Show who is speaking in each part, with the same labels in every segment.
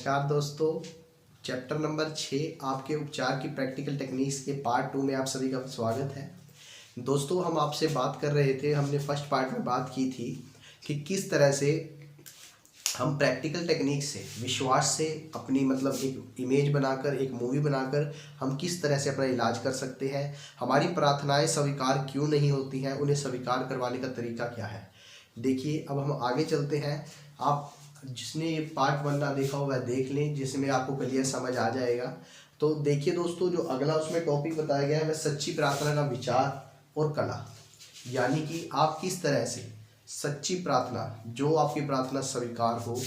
Speaker 1: नमस्कार दोस्तों। Chapter number 6 आपके उपचार की प्रैक्टिकल टेक्निक्स के पार्ट 2 में आप सभी का स्वागत है। दोस्तों हम आपसे बात कर रहे थे, हमने फर्स्ट पार्ट में बात की थी कि किस तरह से हम प्रैक्टिकल टेक्निक से, विश्वास से अपनी एक इमेज बनाकर, एक मूवी बनाकर हम किस तरह से अपना इलाज कर सकते हैं। हमारी प्रार्थनाएं स्वीकार क्यों नहीं होती हैं, उन्हें स्वीकार करवाने का तरीका क्या है। देखिए अब हम आगे चलते हैं। आप जिसने ये पार्ट 1 ना देखा हो वह देख लें, जिसमें आपको क्लियर समझ आ जाएगा। तो देखिए दोस्तों, जो अगला उसमें टॉपिक बताया गया है वह सच्ची प्रार्थना का विचार और कला, यानी कि आप किस तरह से सच्ची प्रार्थना, जो आपकी प्रार्थना स्वीकार हो,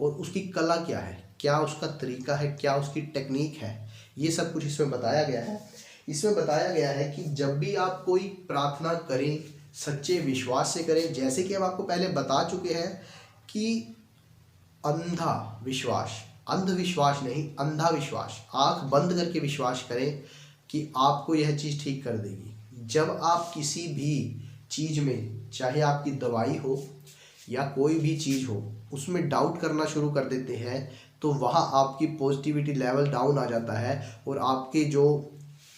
Speaker 1: और उसकी कला क्या है, क्या उसका तरीका है, क्या उसकी टेक्निक है, ये सब कुछ इसमें बताया गया है। इसमें बताया गया है कि जब भी आप कोई प्रार्थना करें सच्चे विश्वास से करें। जैसे कि हम आपको पहले बता चुके हैं कि अंधा विश्वास, अंधविश्वास नहीं, अंधा विश्वास, आंख बंद करके विश्वास करें कि आपको यह चीज़ ठीक कर देगी। जब आप किसी भी चीज़ में, चाहे आपकी दवाई हो या कोई भी चीज़ हो, उसमें डाउट करना शुरू कर देते हैं तो वहाँ आपकी पॉजिटिविटी लेवल डाउन आ जाता है और आपके जो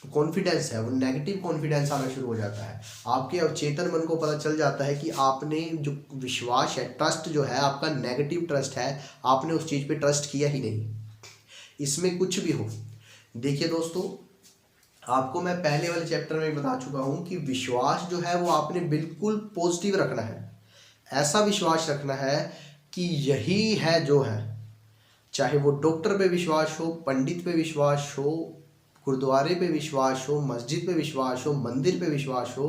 Speaker 1: कॉन्फिडेंस है वो नेगेटिव कॉन्फिडेंस आना शुरू हो जाता है। आपके अवचेतन मन को पता चल जाता है कि आपने जो विश्वास है, ट्रस्ट जो है आपका नेगेटिव ट्रस्ट है, आपने उस चीज़ पे ट्रस्ट किया ही नहीं। इसमें कुछ भी हो, देखिए दोस्तों, आपको मैं पहले वाले चैप्टर में बता चुका हूँ कि विश्वास जो है वो आपने बिल्कुल पॉजिटिव रखना है। ऐसा विश्वास रखना है कि यही है जो है, चाहे वो डॉक्टर पे विश्वास हो, पंडित पे विश्वास हो, गुरुद्वारे पे विश्वास हो, मस्जिद पे विश्वास हो, मंदिर पे विश्वास हो,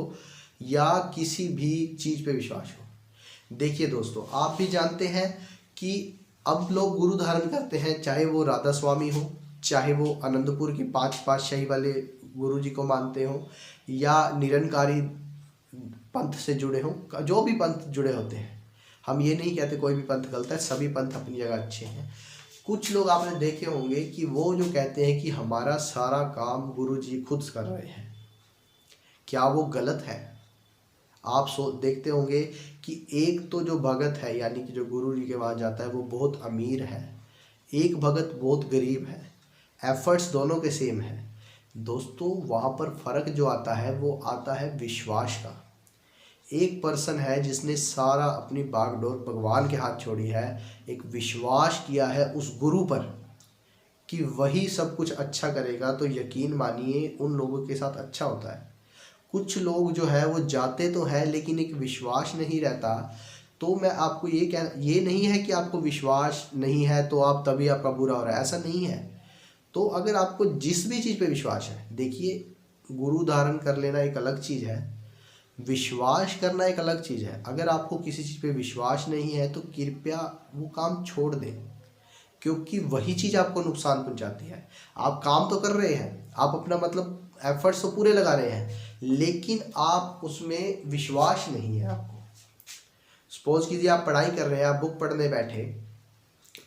Speaker 1: या किसी भी चीज़ पे विश्वास हो। देखिए दोस्तों, आप भी जानते हैं कि अब लोग गुरु धारण करते हैं, चाहे वो राधा स्वामी हो, चाहे वो आनंदपुर की 5 पातशाही वाले गुरु जी को मानते हो, या निरंकारी पंथ से जुड़े हों, जो भी पंथ जुड़े होते हैं। हम ये नहीं कहते कोई भी पंथ गलत है, सभी पंथ अपनी जगह अच्छे हैं। कुछ लोग आपने देखे होंगे कि वो जो कहते हैं कि हमारा सारा काम गुरु जी खुद कर रहे हैं। क्या वो गलत है? आप देखते होंगे कि एक तो जो भगत है, यानी कि जो गुरु जी के वहाँ जाता है, वो बहुत अमीर है, एक भगत बहुत गरीब है, एफर्ट्स दोनों के सेम है। दोस्तों वहाँ पर फ़र्क जो आता है वो आता है विश्वास का। एक पर्सन है जिसने सारा अपनी बागडोर भगवान के हाथ छोड़ी है, एक विश्वास किया है उस गुरु पर कि वही सब कुछ अच्छा करेगा, तो यकीन मानिए उन लोगों के साथ अच्छा होता है। कुछ लोग जो है वो जाते तो हैं लेकिन एक विश्वास नहीं रहता। तो मैं आपको ये नहीं है कि आपको विश्वास नहीं है तो आप तभी आपका बुरा हो रहा है, ऐसा नहीं है। तो अगर आपको जिस भी चीज़ पे विश्वास है, देखिए गुरु धारण कर लेना एक अलग चीज़ है, विश्वास करना एक अलग चीज़ है। अगर आपको किसी चीज़ पे विश्वास नहीं है तो कृपया वो काम छोड़ दें, क्योंकि वही चीज़ आपको नुकसान पहुंचाती है। आप काम तो कर रहे हैं, आप अपना एफर्ट्स तो पूरे लगा रहे हैं, लेकिन आप उसमें विश्वास नहीं है आपको। सपोज कीजिए आप पढ़ाई कर रहे हैं, आप बुक पढ़ने बैठे,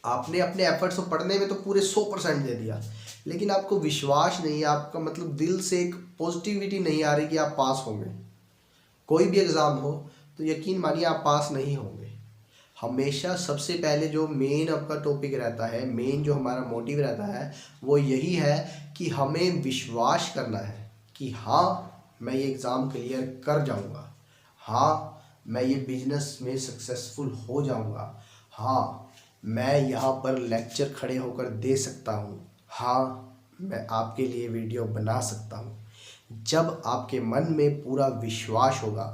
Speaker 1: आपने अपने एफर्ट्स को पढ़ने में तो पूरे 100% दे दिया, लेकिन आपको विश्वास नहीं है, आपका दिल से एक पॉजिटिविटी नहीं आ रही कि आप पास होंगे। कोई भी एग्ज़ाम हो तो यकीन मानिए आप पास नहीं होंगे। हमेशा सबसे पहले जो मेन आपका टॉपिक रहता है, मेन जो हमारा मोटिव रहता है, वो यही है कि हमें विश्वास करना है कि हाँ मैं ये एग्ज़ाम क्लियर कर जाऊँगा, हाँ मैं ये बिजनेस में सक्सेसफुल हो जाऊँगा, हाँ मैं यहाँ पर लेक्चर खड़े होकर दे सकता हूँ, हाँ मैं आपके लिए वीडियो बना सकता हूँ। जब आपके मन में पूरा विश्वास होगा,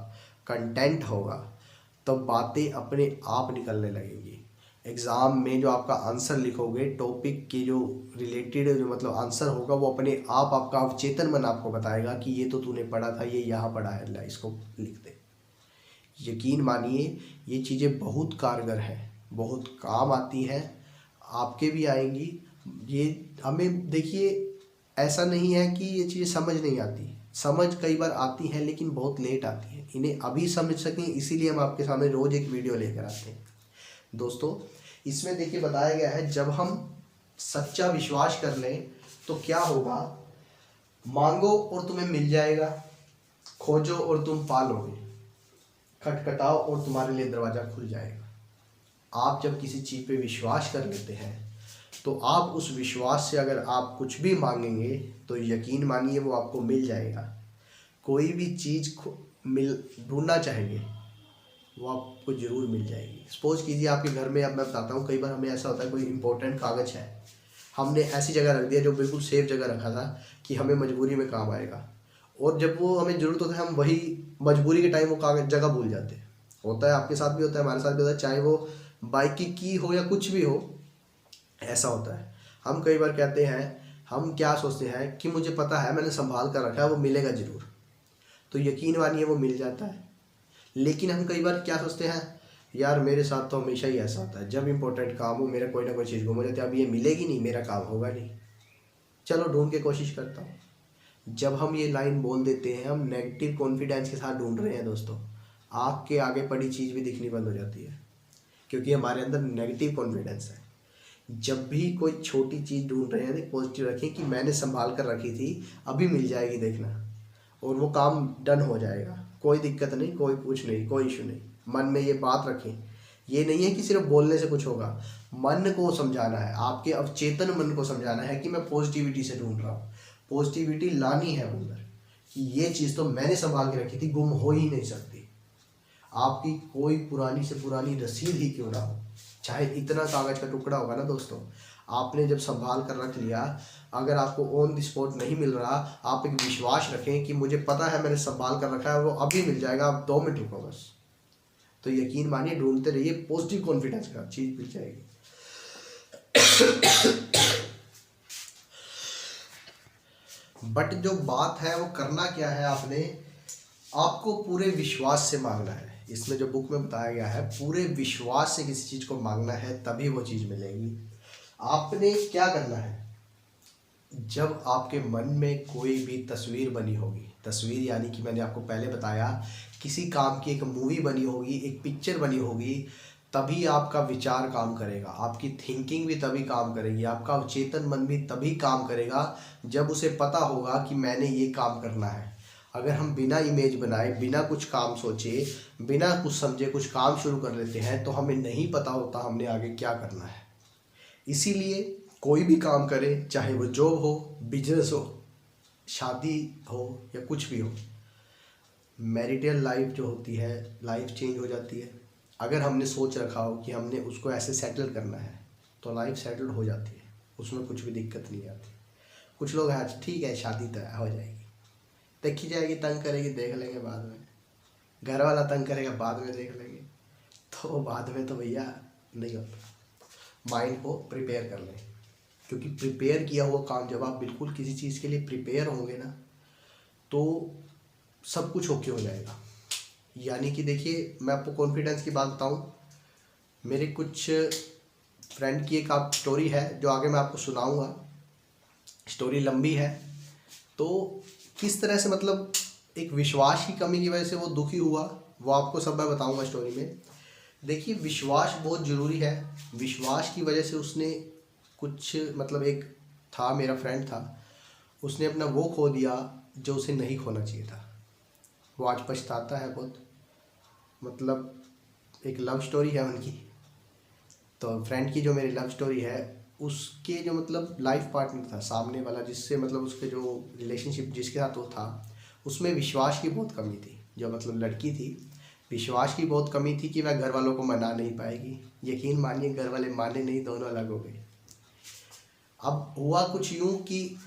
Speaker 1: कंटेंट होगा, तो बातें अपने आप निकलने लगेंगी। एग्ज़ाम में जो आपका आंसर लिखोगे, टॉपिक के जो रिलेटेड जो आंसर होगा, वो अपने आप आपका अवचेतन मन आपको बताएगा कि ये तो तूने पढ़ा था, ये यहाँ पढ़ा है, ला इसको लिख दे। यकीन मानिए ये चीज़ें बहुत कारगर हैं, बहुत काम आती हैं, आपके भी आएंगी। ये हमें देखिए, ऐसा नहीं है कि ये चीज़ें समझ नहीं आती, समझ कई बार आती हैं लेकिन बहुत लेट आती है। इन्हें अभी समझ सकें इसीलिए हम आपके सामने रोज़ एक वीडियो लेकर आते हैं। दोस्तों इसमें देखिए बताया गया है, जब हम सच्चा विश्वास कर लें तो क्या होगा। मांगो और तुम्हें मिल जाएगा, खोजो और तुम पालोगे, खटखटाओ और तुम्हारे लिए दरवाज़ा खुल जाएगा। आप जब किसी चीज़ पे विश्वास कर लेते हैं तो आप उस विश्वास से अगर आप कुछ भी मांगेंगे तो यकीन मानिए वो आपको मिल जाएगा। कोई भी चीज़ मिल ढूंढना चाहेंगे वो आपको ज़रूर मिल जाएगी। सपोज कीजिए आपके घर में, अब मैं बताता हूँ, कई बार हमें ऐसा होता है कोई इंपॉर्टेंट कागज़ है, हमने ऐसी जगह रख दिया जो बिल्कुल सेफ जगह रखा था कि हमें मजबूरी में काम आएगा, और जब वो हमें ज़रूरत होता है हम वही मजबूरी के टाइम वो कागज़ जगह भूल जाते हैं। होता है, आपके साथ भी होता है, हमारे साथ भी होता है, चाहे वो बाइक की की हो या कुछ भी हो, ऐसा होता है। हम कई बार कहते हैं, हम क्या सोचते हैं कि मुझे पता है, मैंने संभाल कर रखा है, वो मिलेगा ज़रूर, तो यकीन मानिए वो मिल जाता है। लेकिन हम कई बार क्या सोचते हैं, यार मेरे साथ तो हमेशा ही ऐसा होता है, जब इंपॉर्टेंट काम हो मेरा कोई ना कोई चीज़ गुम हो जाती है, अब ये मिलेगी नहीं, मेरा काम होगा नहीं, चलो ढूंढ के कोशिश करता हूँ। जब हम ये लाइन बोल देते हैं, हम नेगेटिव कॉन्फिडेंस के साथ ढूंढ रहे हैं दोस्तों, आपके आगे पड़ी चीज़ भी दिखनी बंद हो जाती है, क्योंकि हमारे अंदर नेगेटिव कॉन्फिडेंस है। जब भी कोई छोटी चीज़ ढूंढ रहे हैं, पॉजिटिव रखें कि मैंने संभाल कर रखी थी, अभी मिल जाएगी देखना, और वो काम डन हो जाएगा, कोई दिक्कत नहीं, कोई कुछ नहीं, कोई इशू नहीं। मन में ये बात रखें, ये नहीं है कि सिर्फ बोलने से कुछ होगा, मन को समझाना है, आपके अवचेतन मन को समझाना है कि मैं पॉजिटिविटी से ढूंढ रहा हूँ, पॉजिटिविटी लानी है अंदर कि ये चीज़ तो मैंने संभाल के रखी थी, गुम हो ही नहीं सकती। आपकी कोई पुरानी से पुरानी रसीद ही क्यों ना हो, चाहे इतना कागज़ का टुकड़ा होगा ना दोस्तों, आपने जब संभाल कर रख लिया, अगर आपको ऑन द स्पॉट नहीं मिल रहा, आप एक विश्वास रखें कि मुझे पता है मैंने संभाल कर रखा है, वो अभी मिल जाएगा, आप 2 मिनट रुको बस, तो यकीन मानिए ढूंढते रहिए, पॉजिटिव कॉन्फिडेंस का चीज़ मिल जाएगी। बट जो बात है वो करना क्या है, आपको पूरे विश्वास से मांगना है। इसमें जो बुक में बताया गया है, पूरे विश्वास से किसी चीज़ को मांगना है, तभी वो चीज़ मिलेगी। आपने क्या करना है, जब आपके मन में कोई भी तस्वीर बनी होगी, तस्वीर यानी कि मैंने आपको पहले बताया, किसी काम की एक मूवी बनी होगी, एक पिक्चर बनी होगी, तभी आपका विचार काम करेगा, आपकी थिंकिंग भी तभी काम करेगी, आपका अवचेतन मन भी तभी काम करेगा जब उसे पता होगा कि मैंने ये काम करना है। अगर हम बिना इमेज बनाए, बिना कुछ काम सोचे, बिना कुछ समझे कुछ काम शुरू कर लेते हैं, तो हमें नहीं पता होता हमने आगे क्या करना है। इसीलिए कोई भी काम करें, चाहे वो जॉब हो, बिजनेस हो, शादी हो या कुछ भी हो, मैरिटल लाइफ जो होती है, लाइफ चेंज हो जाती है। अगर हमने सोच रखा हो कि हमने उसको ऐसे सेटल करना है, तो लाइफ सेटल हो जाती है, उसमें कुछ भी दिक्कत नहीं आती। कुछ लोग हैं, ठीक है शादी तय हो जाएगी, देखी जाएगी, तंग करेगी, देख लेंगे बाद में, घर वाला तंग करेगा, बाद में देख लेंगे, तो बाद में तो भैया नहीं होता। माइंड को प्रिपेयर कर लें, क्योंकि प्रिपेयर किया हुआ काम, जब आप बिल्कुल किसी चीज़ के लिए प्रिपेयर होंगे ना, तो सब कुछ ओके हो जाएगा। यानी कि देखिए, मैं आपको कॉन्फिडेंस की बात बताऊं, मेरे कुछ फ्रेंड की एक आप स्टोरी है जो आगे मैं आपको सुनाऊंगा, स्टोरी लंबी है। तो किस तरह से, मतलब एक विश्वास की कमी की वजह से वो दुखी हुआ, वो आपको सब मैं बताऊंगा स्टोरी में। देखिए, विश्वास बहुत ज़रूरी है। विश्वास की वजह से उसने कुछ, मतलब एक था, मेरा फ्रेंड था, उसने अपना वो खो दिया जो उसे नहीं खोना चाहिए था। वो आज पछताता है बहुत। मतलब एक लव स्टोरी है उनकी, तो फ्रेंड की जो मेरी लव स्टोरी है, उसके जो मतलब लाइफ पार्टनर था सामने वाला, जिससे मतलब उसके जो रिलेशनशिप जिसके साथ वो था, उसमें विश्वास की बहुत कमी थी। जो मतलब लड़की थी, विश्वास की बहुत कमी थी कि वह घर वालों को मना नहीं पाएगी। यकीन मानिए, घर वाले माने नहीं, दोनों अलग हो गए। अब हुआ कुछ यूँ कि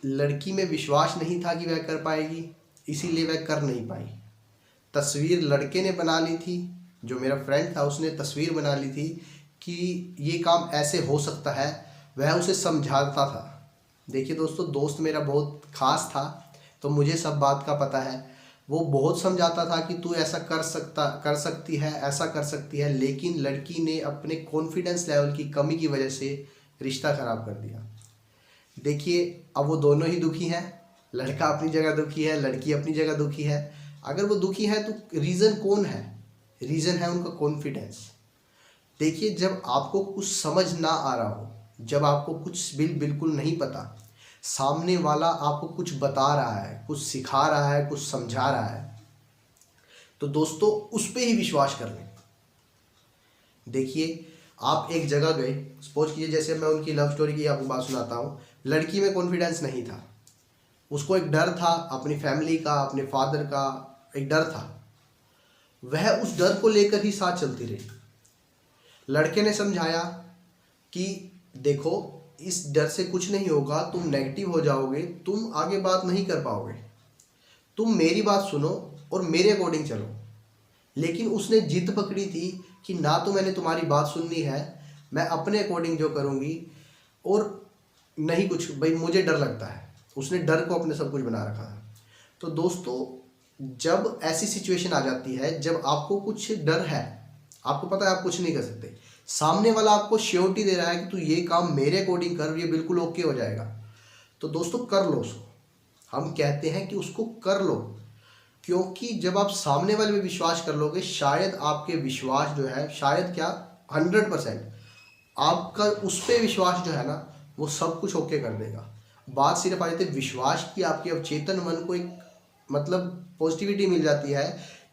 Speaker 1: लड़की में विश्वास नहीं था कि वह कर पाएगी, इसीलिए वह कर नहीं पाई। तस्वीर लड़के ने बना ली थी, जो मेरा फ्रेंड था उसने तस्वीर बना ली थी कि ये काम ऐसे हो सकता है, वह उसे समझाता था। देखिए दोस्तों, दोस्त मेरा बहुत ख़ास था, तो मुझे सब बात का पता है। वो बहुत समझाता था कि तू ऐसा कर सकती है, ऐसा कर सकती है, लेकिन लड़की ने अपने कॉन्फिडेंस लेवल की कमी की वजह से रिश्ता ख़राब कर दिया। देखिए, अब वो दोनों ही दुखी हैं, लड़का अपनी जगह दुखी है, लड़की अपनी जगह दुखी है। अगर वो दुखी है तो रीज़न कौन है? रीज़न है उनका कॉन्फिडेंस। देखिए, जब आपको कुछ समझ ना आ रहा हो, जब आपको कुछ बिल्कुल नहीं पता, सामने वाला आपको कुछ बता रहा है, कुछ सिखा रहा है, कुछ समझा रहा है, तो दोस्तों उस पर ही विश्वास कर लें। देखिए, आप एक जगह गए, सपोज कीजिए जैसे मैं उनकी लव स्टोरी की आपको बात सुनाता हूँ। लड़की में कॉन्फिडेंस नहीं था, उसको एक डर था अपनी फैमिली का, अपने फादर का एक डर था, वह उस डर को लेकर ही साथ चलती रही। लड़के ने समझाया कि देखो इस डर से कुछ नहीं होगा, तुम नेगेटिव हो जाओगे, तुम आगे बात नहीं कर पाओगे, तुम मेरी बात सुनो और मेरे अकॉर्डिंग चलो। लेकिन उसने जिद पकड़ी थी कि ना तो मैंने तुम्हारी बात सुननी है, मैं अपने अकॉर्डिंग जो करूँगी, और नहीं कुछ भाई मुझे डर लगता है। उसने डर को अपने सब कुछ बना रखा है। तो दोस्तों जब ऐसी सिचुएशन आ जाती है, जब आपको कुछ डर है, आपको पता है आप कुछ नहीं कर सकते, सामने वाला आपको श्योरिटी दे रहा है कि तू ये काम मेरे अकॉर्डिंग कर, ये बिल्कुल ओके हो जाएगा, तो दोस्तों कर लो उसको। हम कहते हैं कि उसको कर लो, क्योंकि जब आप सामने वाले पे विश्वास कर लोगे, शायद आपके विश्वास जो है, शायद क्या 100% आपका उस पर विश्वास जो है ना, वो सब कुछ ओके कर देगा। बात सिर्फ आ जाती है विश्वास की, आपके अवचेतन मन को एक मतलब पॉजिटिविटी मिल जाती है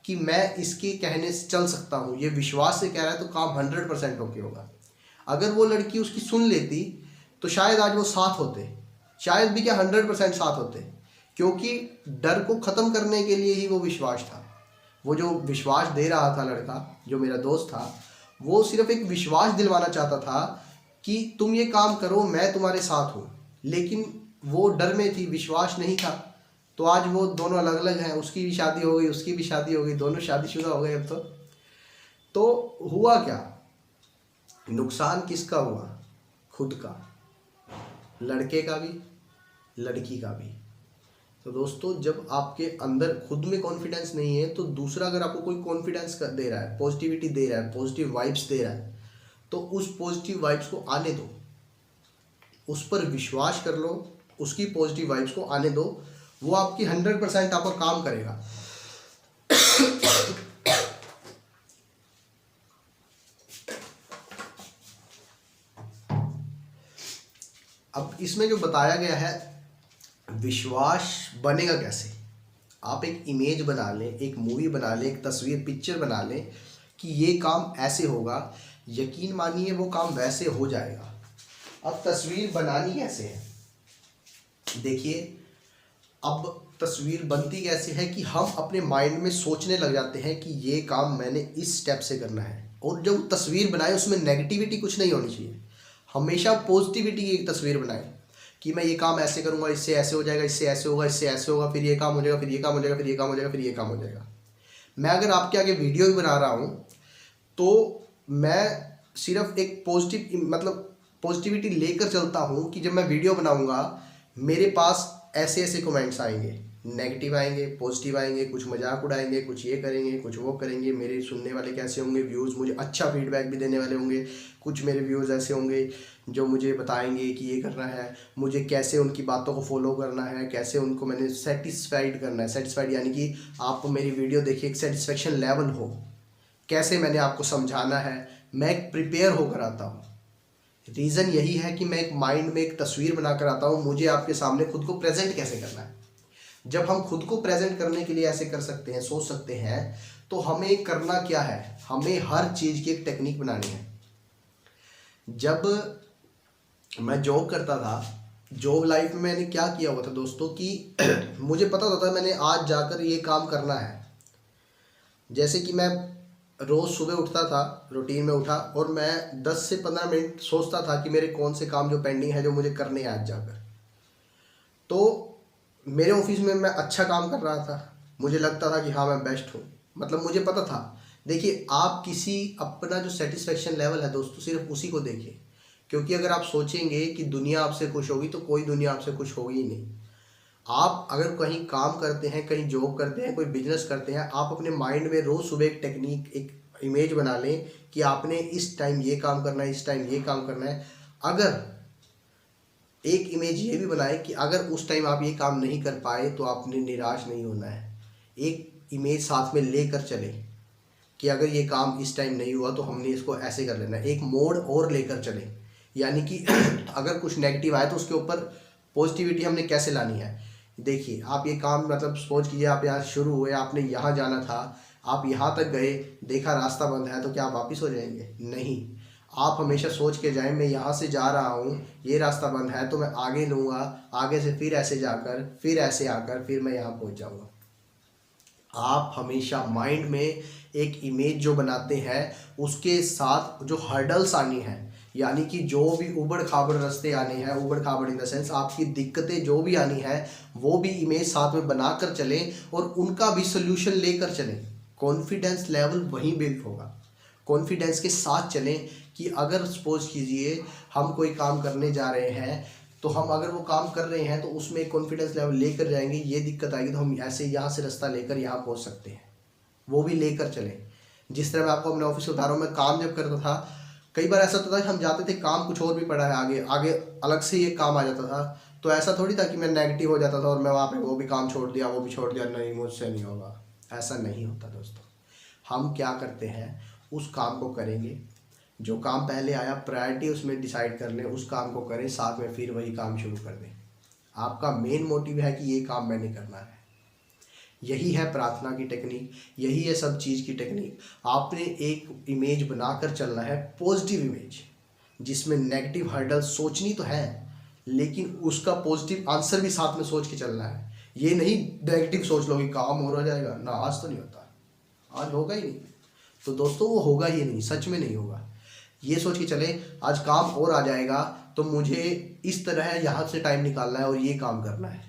Speaker 1: कि मैं इसके कहने से चल सकता हूँ, ये विश्वास से कह रहा है तो काम 100% ओके होगा। अगर वो लड़की उसकी सुन लेती तो शायद आज वो साथ होते, शायद भी क्या 100% साथ होते, क्योंकि डर को ख़त्म करने के लिए ही वो विश्वास था। वो जो विश्वास दे रहा था लड़का, जो मेरा दोस्त था, वो सिर्फ एक विश्वास दिलवाना चाहता था कि तुम ये काम करो, मैं तुम्हारे साथ हूँ। लेकिन वो डर में थी, विश्वास नहीं था, तो आज वो दोनों अलग अलग हैं। उसकी भी शादी हो गई, उसकी भी शादी हो गई, दोनों शादीशुदा हो गए अब तो हुआ क्या, नुकसान किसका हुआ? खुद का, लड़के का भी, लड़की का भी। तो दोस्तों जब आपके अंदर खुद में कॉन्फिडेंस नहीं है, तो दूसरा अगर आपको कोई कॉन्फिडेंस दे रहा है, पॉजिटिविटी दे रहा है, पॉजिटिव वाइब्स दे रहा है, तो उस पॉजिटिव वाइब्स को आने दो, उस पर विश्वास कर लो, उसकी पॉजिटिव वाइब्स को आने दो, वो आपकी 100% आपका काम करेगा। अब इसमें जो बताया गया है, विश्वास बनेगा कैसे? आप एक इमेज बना लें, एक मूवी बना लें, एक तस्वीर पिक्चर बना लें कि ये काम ऐसे होगा, यकीन मानिए वो काम वैसे हो जाएगा। अब तस्वीर बनानी कैसे है? देखिए, अब तस्वीर बनती कैसे है कि हम अपने माइंड में सोचने लग जाते हैं कि ये काम मैंने इस स्टेप से करना है, और जब तस्वीर बनाए उसमें नेगेटिविटी कुछ नहीं होनी चाहिए, हमेशा पॉजिटिविटी की एक तस्वीर बनाएं कि मैं ये काम ऐसे करूँगा, इससे ऐसे हो जाएगा, इससे ऐसे होगा, इससे ऐसे होगा, फिर ये काम हो जाएगा, फिर ये काम हो जाएगा, फिर ये काम हो जाएगा, फिर ये काम हो जाएगा। मैं अगर आपके आगे वीडियो भी बना रहा हूँ तो मैं सिर्फ एक पॉजिटिविटी लेकर चलता हूँ कि जब मैं वीडियो बनाऊँगा मेरे पास ऐसे ऐसे कमेंट्स आएंगे, नेगेटिव आएंगे, पॉजिटिव आएंगे, कुछ मजाक उड़ाएंगे, कुछ ये करेंगे, कुछ वो करेंगे। मेरे सुनने वाले कैसे होंगे, व्यूज़ मुझे अच्छा फीडबैक भी देने वाले होंगे। कुछ मेरे व्यूज़ ऐसे होंगे जो मुझे बताएंगे कि ये करना है, मुझे कैसे उनकी बातों को फॉलो करना है, कैसे उनको मैंने सेटिस्फाइड करना है। सेटिस्फाइड यानी कि आपको मेरी वीडियो देखिए एक सेटिस्फेक्शन लेवल हो, कैसे मैंने आपको समझाना है, मैं एक प्रिपेयर होकर आता हूँ। रीज़न यही है कि मैं एक माइंड में एक तस्वीर बनाकर आता हूँ, मुझे आपके सामने खुद को प्रेजेंट कैसे करना है। जब हम खुद को प्रेजेंट करने के लिए ऐसे कर सकते हैं, सोच सकते हैं, तो हमें करना क्या है, हमें हर चीज़ की एक टेक्निक बनानी है। जब मैं जॉब करता था, जॉब लाइफ में मैंने क्या किया हुआ था दोस्तों कि मुझे पता होता था मैंने आज जाकर ये काम करना है। जैसे कि मैं रोज़ सुबह उठता था, रूटीन में उठा, और मैं 10 से 15 मिनट सोचता था कि मेरे कौन से काम जो पेंडिंग है, जो मुझे करने हैं आज जाकर। तो मेरे ऑफिस में मैं अच्छा काम कर रहा था, मुझे लगता था कि हाँ मैं बेस्ट हूँ, मतलब मुझे पता था। देखिए, आप किसी अपना जो सेटिस्फेक्शन लेवल है दोस्तों, सिर्फ उसी को देखिए, क्योंकि अगर आप सोचेंगे कि दुनिया आपसे खुश होगी तो कोई दुनिया आपसे खुश होगी ही नहीं। आप अगर कहीं काम करते हैं, कहीं जॉब करते हैं, कोई बिजनेस करते हैं, आप अपने माइंड में रोज़ सुबह एक टेक्निक, एक इमेज बना लें कि आपने इस टाइम ये काम करना है, इस टाइम ये काम करना है। अगर एक इमेज ये भी बनाए कि अगर उस टाइम आप ये काम नहीं कर पाए तो आपने निराश नहीं होना है। एक इमेज साथ में लेकर चले कि अगर ये काम इस टाइम नहीं हुआ तो हमने इसको ऐसे कर लेना है। एक मोड़ और लेकर चले, यानी कि अगर कुछ नेगेटिव आए तो उसके ऊपर पॉजिटिविटी हमने कैसे लानी है। देखिए, आप ये काम मतलब सोच कीजिए, आप यहाँ शुरू हुए, आपने यहाँ जाना था, आप यहाँ तक गए, देखा रास्ता बंद है, तो क्या आप वापस हो जाएंगे? नहीं। आप हमेशा सोच के जाएं मैं यहाँ से जा रहा हूँ, ये रास्ता बंद है तो मैं आगे लूँगा, आगे से फिर ऐसे जाकर फिर ऐसे आकर फिर मैं यहाँ पहुँच जाऊँगा। आप हमेशा माइंड में एक इमेज जो बनाते हैं उसके साथ जो हर्डल्स आनी है, यानी कि जो भी उबड़ खाबड़ रास्ते आने हैं, उबड़ खाबड़ इन द सेंस आपकी दिक्कतें जो भी आनी है वो भी इमेज साथ में बनाकर चलें और उनका भी सोल्यूशन लेकर चलें। कॉन्फिडेंस लेवल वहीं बिल्ड होगा। कॉन्फिडेंस के साथ चलें कि अगर सपोज कीजिए हम कोई काम करने जा रहे हैं तो हम अगर वो काम कर रहे हैं तो उसमें एक कॉन्फिडेंस लेवल लेकर जाएंगे, ये दिक्कत आएगी तो हम ऐसे यहाँ से रास्ता लेकर यहाँ पहुँच सकते हैं, वो भी लेकर चलें। जिस तरह मैं आपको अपने ऑफिस से बता रहा हूँ, मैं काम जब करता था कई बार ऐसा होता था कि हम जाते थे काम कुछ और भी पड़ा है, आगे आगे अलग से ये काम आ जाता था, तो ऐसा थोड़ी था कि मैं नेगेटिव हो जाता था और मैं वहाँ पे वो भी काम छोड़ दिया वो भी छोड़ दिया, नहीं मुझसे नहीं होगा। ऐसा नहीं होता दोस्तों। हम क्या करते हैं, उस काम को करेंगे, जो काम पहले आया प्रायोरिटी उसमें डिसाइड कर लें, उस काम को करें, साथ में फिर वही काम शुरू कर दें। आपका मेन मोटिव है कि ये काम मैंने करना है। यही है प्रार्थना की टेक्निक, यही है सब चीज़ की टेक्निक। आपने एक इमेज बनाकर चलना है, पॉजिटिव इमेज, जिसमें नेगेटिव हर्डल सोचनी तो है लेकिन उसका पॉजिटिव आंसर भी साथ में सोच के चलना है। ये नहीं नेगेटिव सोच लो कि काम हो जाएगा ना, आज तो नहीं होता, आज होगा ही नहीं, तो दोस्तों वो होगा ही नहीं, सच में नहीं होगा। ये सोच के चले आज काम और आ जाएगा तो मुझे इस तरह यहाँ से टाइम निकालना है और ये काम करना है।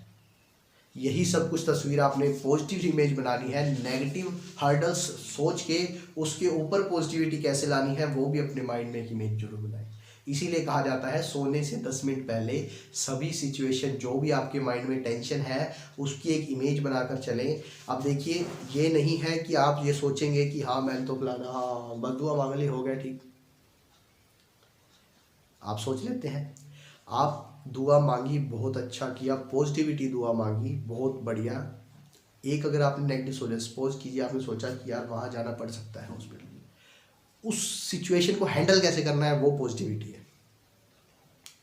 Speaker 1: यही सब कुछ तस्वीर आपने पॉजिटिव इमेज बनानी है, नेगेटिव हर्डल्स सोच के उसके ऊपर पॉजिटिविटी कैसे लानी है वो भी अपने माइंड में एक इमेज जरूर बनाएं। इसीलिए कहा जाता है सोने से 10 मिनट पहले सभी सिचुएशन जो भी आपके माइंड में टेंशन है उसकी एक इमेज बनाकर चलें। अब देखिए ये नहीं है कि आप ये सोचेंगे कि हाँ मैंने तो फलाना, हाँ बस दुआ मांग ली हो गया ठीक। आप सोच लेते हैं, आप दुआ मांगी बहुत अच्छा किया, पॉजिटिविटी दुआ मांगी बहुत बढ़िया। एक अगर आपने नेगेटिव सोचा, सपोज कीजिए आपने सोचा कि यार वहाँ जाना पड़ सकता है हॉस्पिटल, उस सिचुएशन को हैंडल कैसे करना है वो पॉजिटिविटी है।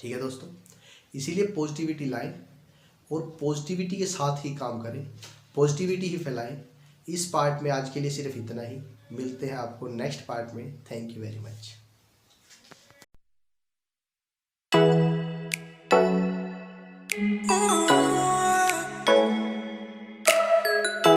Speaker 1: ठीक है दोस्तों, इसीलिए पॉजिटिविटी लाएं और पॉजिटिविटी के साथ ही काम करें, पॉजिटिविटी ही फैलाएं। इस पार्ट में आज के लिए सिर्फ इतना ही, मिलते हैं आपको नेक्स्ट पार्ट में। Thank you very much.